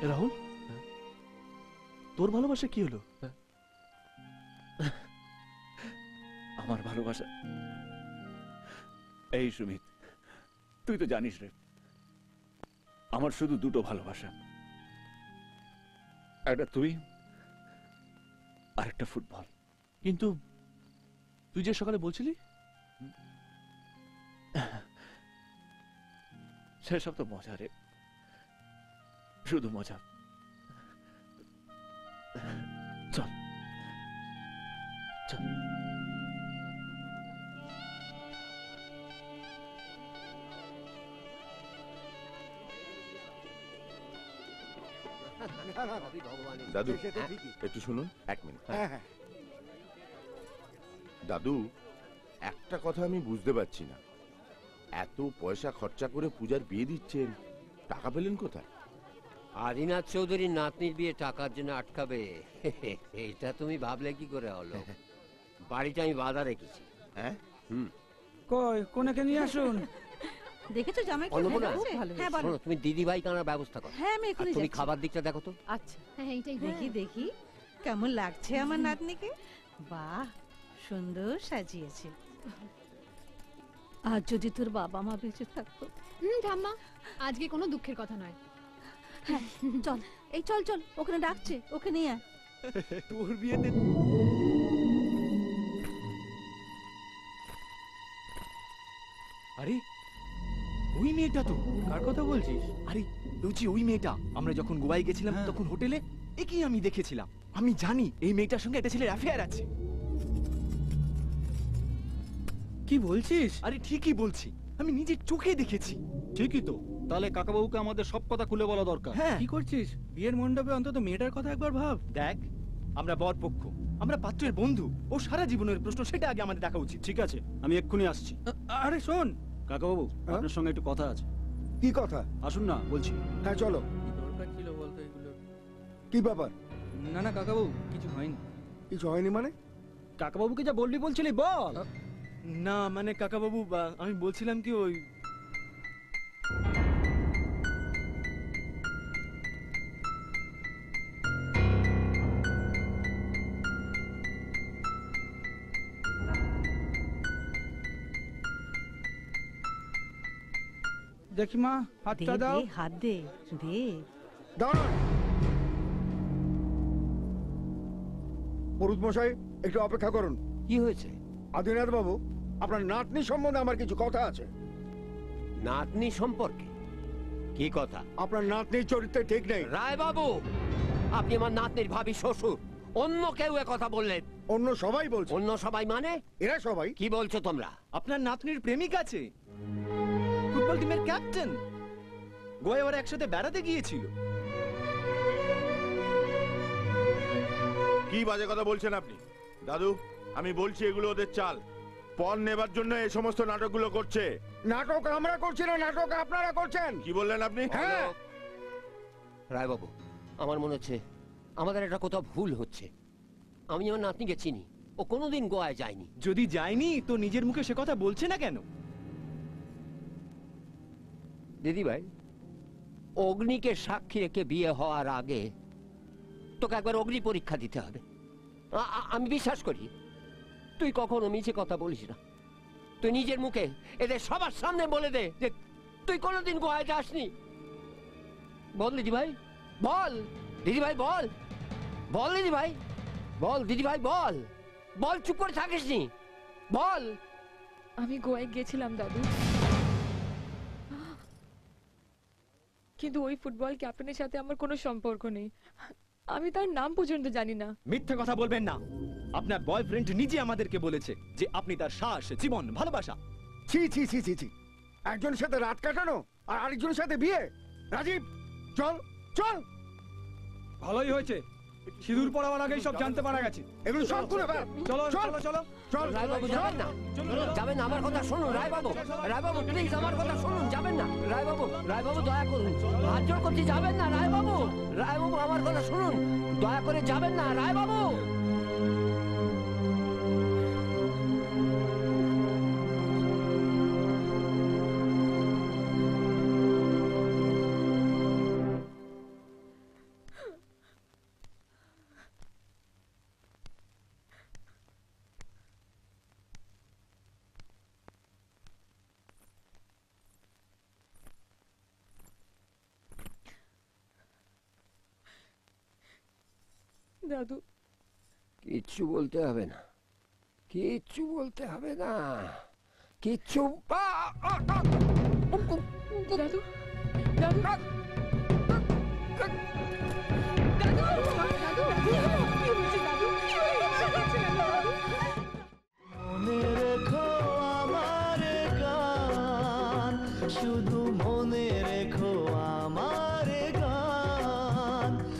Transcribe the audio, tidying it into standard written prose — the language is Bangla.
রাহুল, তোর ভালোবাসা কি হলো? আমার ভালোবাসা এই সুমিত, তুই তো জানিস রে, আমার শুধু দুটো ভালোবাসা, একটা তুই আর একটা ফুটবল। কিন্তু তুই যে সকালে বলছিলি সেসব তো মজা রে, শুধু মজা। চল চল। দাদু একটু শুনুন, 1 মিনিট। দাদু, একটা কথা আমি বুঝতে পারছি না, এত পয়সা খরচা করে পূজার বিয়ে দিচ্ছেন, টাকা পেলেন কোথায়? আদিনাথ চৌধুরীর নাতনির বিয়ে টাকার জন্য আটকাবে? এটা তুমি ভাবলে কি করে হলো? বাড়িটা আমি বাধা রেখেছি। হ্যাঁ, কই কোনাকে নিয়ে আসুন। দেখেছো জামাই খুব অন্নপূর্ণা, ভালো হয়েছে? হ্যাঁ বলো। শোনো, তুমি দিদি ভাই কানার ব্যবস্থা করো। হ্যাঁ আমি আর এখনই তুমি যাচ্ছি। খাবার দিকটা দেখো তো। আচ্ছা হ্যাঁ এইটাই দেখি দেখি কেমন লাগছে আমার নাতনিকে। বাহ, সুন্দর সাজিয়েছে। আর যদি তোর বাবা মা বেঁচে থাকতো। ঠাম্মা, আজকে কোনো দুঃখের কথা নয়। হ্যাঁ চল, এই চল চল, ওখানে ডাকছে, ওকে নিয়ে আয়। তোর বিয়েতে আরে ওই মেয়েটা তো। কার কথা বলছিস? আরে রুচি, ওই মেয়েটা আমরা যখন গোয়ায় গেছিলাম তখন হোটেলে একই আমি দেখেছিলাম। আমি জানি এই মেয়েটার সঙ্গে একটা ছেলের অ্যাফেয়ার আছে। কি বলছিস? আরে ঠিকই বলছি, আমি নিজের চোখে দেখেছি। ঠিকই তো, তাহলে কাকাবাবুকে আমাদের সব কথা খুলে বলা দরকার। হ্যাঁ। কি করছিস? বিয়ের মণ্ডপে অন্তত মেয়েটার কথা একবার ভাব। দেখ, আমরা বর পক্ষ, আমরা পাত্রের বন্ধু, ও সারা জীবনের প্রশ্ন, সেটা আগে আমাদের দেখা উচিত। ঠিক আছে, আমি এক্ষুনি আসছি। আরে শোন কাকাবাবু, আপনার সঙ্গে একটু কথা আছে। কি কথা? আসুন না বলছি। হ্যাঁ চলো। দরকার ছিল বলতো এগুলো? কি ব্যাপার? না না কাকাবাবু, কিছু হয়নি। কিছু হয়নি মানে? কাকাবাবুকে যা বললি বলছিলি বল। না মানে কাকাবাবু, আমি বলছিলাম কি, ওই দেখি মা, দে হাতটা দে দাও। হাত দে দে। দাঁড়ান পুরুত মশাই, একটু অপেক্ষা করুন। কি হয়েছে? আদিনাথ বাবু, আপনার নাতনি সম্বন্ধে আমার কিছু কথা আছে। নাতনি সম্পর্কে কি কথা? আপনার নাতনির চরিত্রে ঠিক নেই। রায় বাবু, আপনি আমার নাতনির ভাবি শ্বশুর, অন্য কেউ এ কথা বললেন? অন্য সবাই বলছে। অন্য সবাই মানে? এরা সবাই। কি বলছো তোমরা? আপনার নাতনির প্রেমিক আছে, ফুটবল টিমের ক্যাপ্টেন, গোয়ায় ওরা একসাথে বেড়াতে গিয়েছিল। কি বাজে কথা বলছেন আপনি? দাদু, আমি বলছি এগুলো ওদের চাল, পণ নেবার জন্য এই সমস্ত নাটকগুলো করছে। নাটক আমরা করছি না, নাটক আপনারা করছেন। কি বললেন আপনি? হ্যাঁ, রায় বাবু, আমার মনে হচ্ছে আমাদের একটা কোথাও ভুল হচ্ছে। আমি আমার নাতনিকে চিনি, ও কোনোদিন গোয়ায় যায়নি। যদি যায়নি তো নিজের মুখে সে কথা বলছে না কেন? দিদি ভাই, অগ্নিকে সাক্ষী রেখে বিয়ে হওয়ার আগে তোকে একবার অগ্নি পরীক্ষা দিতে হবে। আমি বিশ্বাস করি তুই কখনো মিছে কথা বলিস না। তুই নিজের মুখে এদের সবার সামনে বলে দে যে তুই কোনোদিন গোয়ায় যাসনি। বল দিদি ভাই, বল দিদি ভাই, বল বল দিদি ভাই, বল দিদি ভাই, বল বল, চুপ করে থাকিস নি, বল। আমি গোয়ায় গেছিলাম দাদু, কিন্তু ওই ফুটবল ক্যাপ্টেনের সাথে আমার কোনো সম্পর্ক নেই। আমি তার নাম পর্যন্ত জানি না। মিথ্যে কথা বলবেন না। আপনার বয়ফ্রেন্ড নিজে আমাদেরকে বলেছে যে আপনি তার শ্বাস, জীবন, ভালোবাসা। ছি ছি ছি ছি ছি, একজনের সাথে রাত কাটানো আর আরেকজনের সাথে বিয়ে। রাজীব, চল চল। ভালোই হয়েছে, সিঁদুর পড়াবার আগেই সব জানতে পারা গেছে। এগুলো সব খুলে ফেল। চলো চল চলো চলো। চল। রায়বাবু যাবেন না, যাবেন না, আমার কথা শুনুন রায়বাবু, রায়বাবু প্লিজ আমার কথা শুনুন, যাবেন না রায়বাবু, রায়বাবু দয়া করুন, হাত জোর করছি, যাবেন না রায়বাবু, রায়বাবু আমার কথা শুনুন, দয়া করে যাবেন না রায়বাবু। দাদু কিচ্ছু বলতে হবে না, কিচ্ছু বলতে হবে না, কিচ্ছু দাদু দাদু দাদু